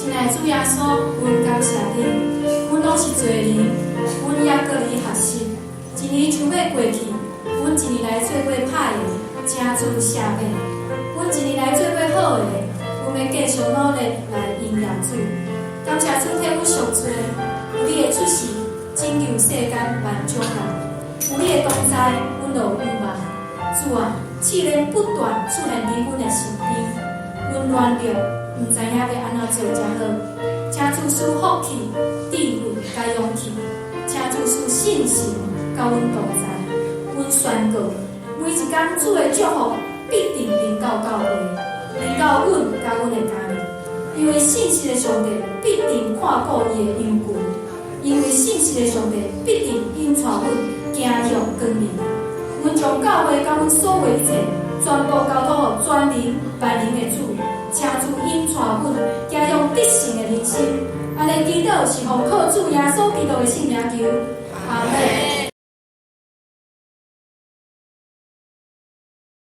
亲爱的主耶稣，阮感谢你，阮拢是罪人，阮也搁你学习。一年就要过去，阮一年来做过歹的，请主赦免。阮一年来做过好的，阮要继续努力来应验主。感谢主替阮赎罪，有你的出世，拯救世间万种人。有你的同在，阮就有希望。主啊，试炼不断出现伫阮的身边，阮软弱，毋知影要安怎做才好。请主赐福气、智慧、甲勇气，请主赐信心，甲阮同在。阮宣告，每一天主的祝福必定临到教会，临到阮甲阮的家人。因为信实的上帝必定看顾伊的羊群，因为信实的上帝必定引带阮行入光明。阮将教会甲阮所有一切全部交托予全能万能的主，请主引带阮行入得胜的人生。安尼祈祷是奉靠主耶稣基督的圣名求，阿门。